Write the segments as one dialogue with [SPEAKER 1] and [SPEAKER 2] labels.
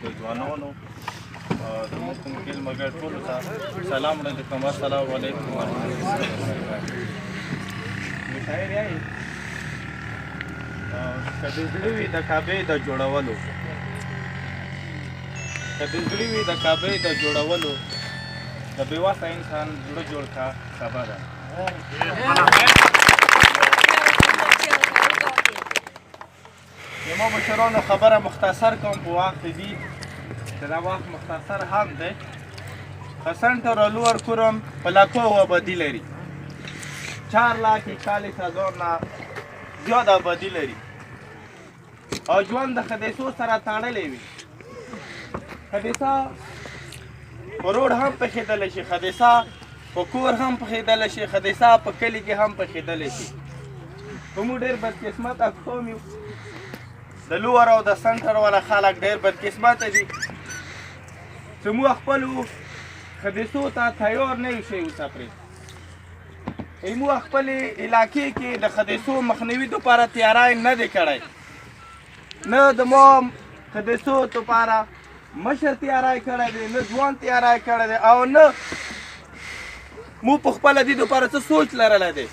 [SPEAKER 1] د ځوانانو زموږ کوم کلي مګر ټولو ته سلام وړاندې کوم. السلام علیکم ورحمة الله وبرکاته. شاعر یې که د زړه وي د کعبې د جوړولو، که د زړه وي د کعبې د جوړولو، د بې وسه انسان زړه جوړ کا خبره. زما مشرانو خبره مختصر کوم په وخت دي که دا وخت مختصر هم دی. سنټر لور کورم په لاکو آبادي لري، 4,40,000 نه زیات آبادي لري او ژوند د خدیسو سره تړلی وي. خدیسه په روډ هم پخېدلی شي، خدیسه په کور هم پخېدلی شي، خدیسه په کلي کې هم پخېدلی شي. که موږ ډېر بدقسمته قوم یو، د لور او د سنټر والا خلک ډېر بدقسمته دي چې موږ خپلو خدیسو ته تیار نه یو شی اوسه پرې. موږ خپلې علاقې کې د خدیسو مخنیوي دپاره تیاری نه دی کړی، نه د ما خدیسو دپاره مشر تیاری کړی دی، نه ځوان تیاری کړی دی، او نه موږ په خپله دې دپاره څه سوچ لرلی دی.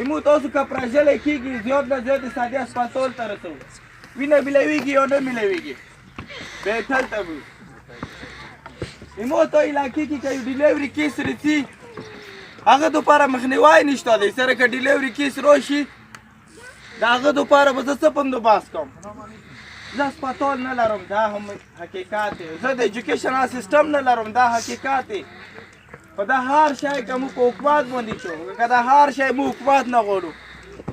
[SPEAKER 1] موږ تاسو که پرژلی کېږي زیات نه زیات د سادي هسپتال ته رسوو، وینه میلویږي یا نه میلویږي بهتر ته وو. موږ ته علاقې کې که یو ډیلیوري کیس رسي هغه دپاره مخنیوی نشته دی. سره که ډیلیوري کیس راشي د هغه دپاره به زه څه بندوبست کوم؟ زه هسپتال نه لرم، دا هم حقیقت دی. زه د ایجوکیشنل سیستم نه لرم، دا حقیقت دی. په دا هر شی که موږ په حکومت باندې شو، که دا هر شی موږ حکومت نه غواړو،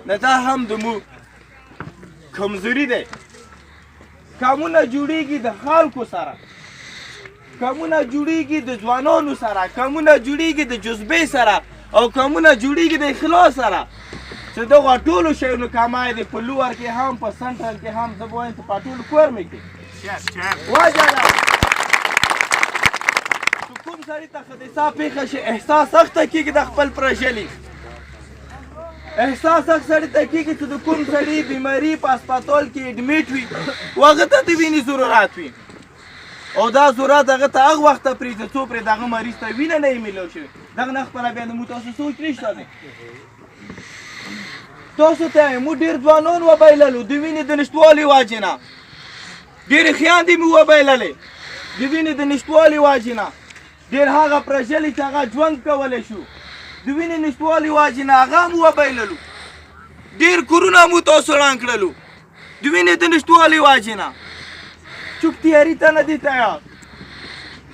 [SPEAKER 1] نه دا هم د موږ کمزوري دی. کمونه جوړېږي د خلکو سره، کمونه جوړېږي د ځوانانو سره، کمونه جوړېږي د جذبې سره، او کمونه جوړېږي د اخلاص سره چې دغه ټولو شیانو کمای دی. په لور کې هم په سنټرل کې هم زه به وایم چې په ټولو کورمې کې وجه ده. کوم سړي ته خدیسه پېښه شي احساس سخته کېږي د خپل پرژلي، احساس سخت سړي ته کېږي چې د کوم سړي بیماري په هسپتال کې اډمیټ وي و هغه ته د وینې ضرورت وي، او دا ضرورت هغه ته هغه وخت ته پرېږدي څو پرې دغه مریض ته وینه نه یې میلاو شوې. دغه نه خپله بیا د موږ تاسو سوچ نشته دی. تاسو ته موږ ډېر ځوانان وبایللو د وینې د نشتوالي وجې نه، ډېرې خویندې مې وبایللې د وینې د نشتوالي وجې نه، ډېر هغه پرژلي چې هغه ژوند کولی شو د وینې نشتوالي وجې نه هغه هم وبایللو. ډېر کورونه مو تاسو ړنګ کړلو د وینې د نشتوالي وجې نه. څوک تیاري ته نه دی تیار،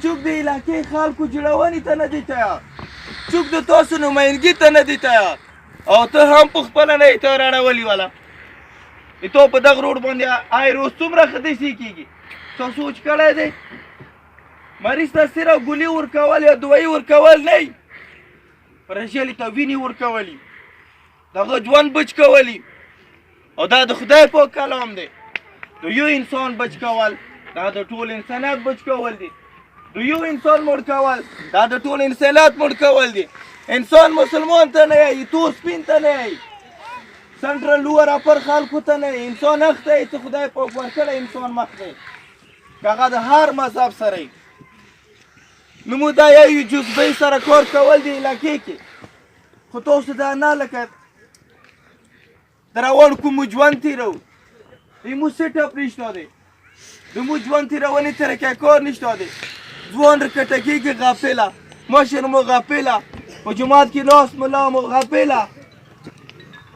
[SPEAKER 1] څوک د علاقې خلکو جوړونې ته نه دی تیار، څوک د تاسو نمایندګي ته نه دی تیار، او ته هم په خپله نه یې تیار اړولي والا. تو په دغه روډ باندې آی روز څومره خدیسې کېږي تا سوچ کړی دی؟ مریض ته صرف ګولي ورکول یا دوایي ورکول نه وي، پرژلي ته وینې ورکولي، دغه ژوند بچ کولی، او دا د خدای پاک کلام دی. د یو انسان بچ کول دا د ټول انسانیت بچ کول دی، د یو انسان مړ کول دا د ټول انسانیت مړ کول دی. انسان مسلمان ته نه یی، تو سپین ته نه یی، سنټرل لور اپر خلکو ته نه یی. انسان اخ دی چې خدای پاک ورکړی انسان مخ دی که هغه د هر مذهب سره یي. نو موږ دا یو جذبې سره کار کول دی علاقې کې، خو تاسو دا نه لکه د روان کوم ژوند تېروو مو سیټ اپ نشته دی، د مو ژوند تېرونې طریقه کار نشته دی. ځوان رکټه کېږي غافله، مشر مو غافله، په جومات کې ناست ملا مو غافله.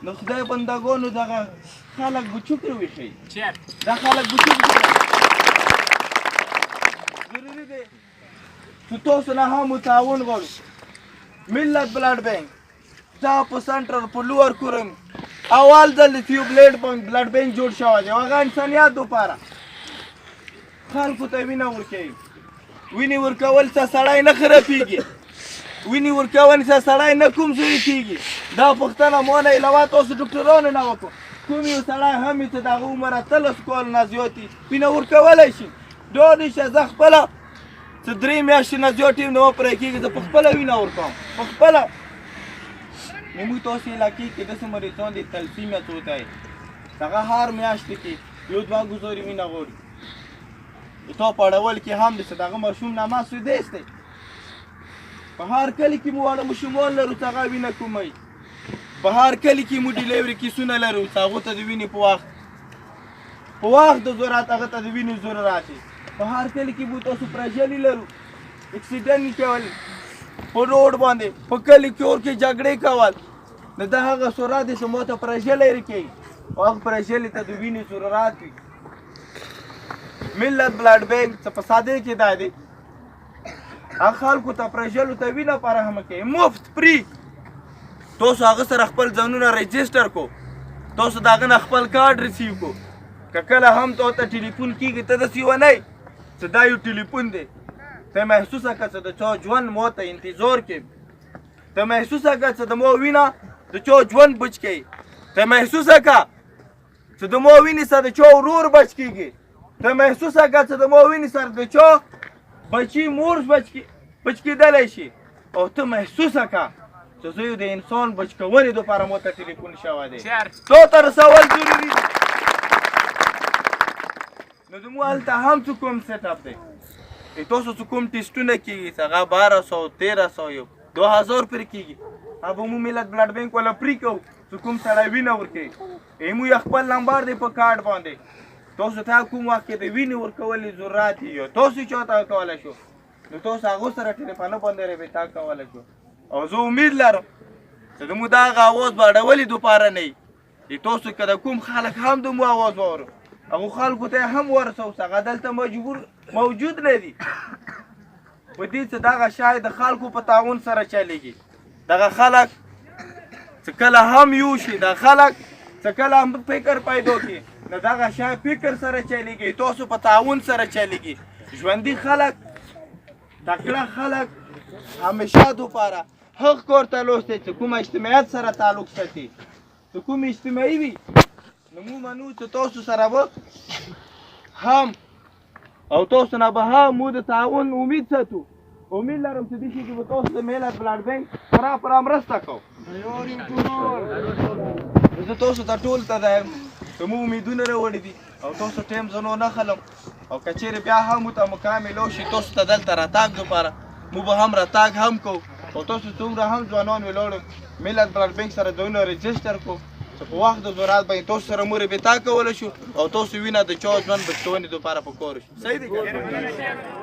[SPEAKER 1] نو خدای بندګانو دغه خلک بچوکې وښیي، دا خلک بچوکې ضروري دی چې تاسو نه هم تعاون غواړو. ملت بلډ بینک دا په سنټرل په لوړ کورم اول ځل د تیو بلډ بینک جوړ شوی دی، هغه انسانیت دپاره خلکو ته وینه ورکوي. وینې ورکول څه سړی نه خرابېږي، وینې ورکول څه سړی نه کمزوري کېږي. دا پوښتنه ما نه علاوه تاسو ډاکټرانو نه وکړو. کوم یو سړی هم چې د هغه عمر 13 کال نه زیات وي وینه ورکولی شي. دا نشته زه خپله چې 3 میاشتې نه زیات یم نه وپرې کېږي، زه په خپله وینه ورکوم په خپله. نو موږ تاسو علاقې کې داسې مریضان دي تلسیمیت ہوتا ہے، هغه هر میاشتې کې 1-2 ګزارې وینه غواړي. تا په اړول کې هم د دغه ماشوم نامه سودیس دی په هر کلي کې مو واړه ماشومان لرو چې هغه وینه کوموي په هر کلي کې مو ډیلیوري کیسونه لرو چې هغو ته د وینې په وخت د ضرورت هغه ته د وینې ضرورت دی په هر کلي کې مو تاسو پرژلي لرو اکسیډنټ کول په روډ باندې په کلي کور کې جګړې کول نو دا هغه صورت دی چې مو ته پرژلی کوي او هغه پرژلي ته د وینې ضرورت وي ملت بلډ بینک څه په ساده کې دا دی هغه خلکو ته پرژلو ته وینه فراهمه کوي مفت فری تاسو هغه سره خپل ځانونه رجسټر کو تاسو د هغه نه خپل کارډ ریسیو کو که کله هم ته ټلیفون کېږي ته داسې ونی چې دا یو ټلیفون دی ته محسوسه کړه چې د چا ژوند مو ته انتظار کوي ته محسوسه کړه چې د مو وینه د چا ژوند بچ کوي ته محسوسه کړه چې د مو وینې سره د چا ورور بچ کېږي ته محسوسه کړه چې د مو وینې سره د چا بچی مور بچ کېدلی شي او ته محسوسه کړه چې زه یو د انسان بچ کونې دپاره مو ته ټلیفون شوی دی تا ته رسول ضروري دي نو زموږ هلته هم څه کوم سیټ اپ دی تاسو څه کوم ټیسټونه کېږي چې هغه 1200 1300 2000 پرې کېږي هغه مو ملت بلډ بینک والا پرې کوو چې کوم سړی وینه ورکوي مو یې خپل نمبر دی په کارډ باندې تاسو ته کوم وخت کې د وینې ورکولې ضرورت یو تاسو چاته کولی شو نو تاسو هغو سره ټلیفونه باندې رابطه کولی شو او زه امید لرم چې د مو د هغه اواز به اړولې دپاره نه وي تاسو که د کوم خلک هم د مو اواز واورو هغو خلکو ته هم ورسوو چې هغه دلته موجود نه دي په دې چې دغه شاید د خلکو په تعاون سره چلیږي دغه خلک چې کله هم یو شي د خلک چې کله هم فکر پیدا کړي نو دغه شاید فکر سره چلیږي تاسو په تعاون سره چلیږي ژوندي خلک تکړه خلک همیشه دپاره هغه کور ته لوستی چې کومه اجتماعیت سره تعلق ساتي چې کوم اجتماعي وي نو مو منو چې تاسو سره به هم او تاسو نه به هم مو د تعاون امید ساتو امید لرم چې دې شي کې به تاسو د ملت بلډ بینک پوره مرسته کوو زه تاسو ته ټول ته دایم که مو امیدونه راوړي دي او تاسو ټایم زه نه خلم او که چیرې بیا هم ورته مکامل وشي تاسو ته دلته راتګ دپاره مو به هم راتګ هم کوو او تاسو څومره هم ځوانان ولاړو ملت بلډ بینک سره ځایونه رجسټر کړو چې په وخت د ضرورت باندې تاسو سره مو رابطه کولی شو او تاسو وینه د چا ژوند بچ کونې دپاره په کار شو صحیح دی که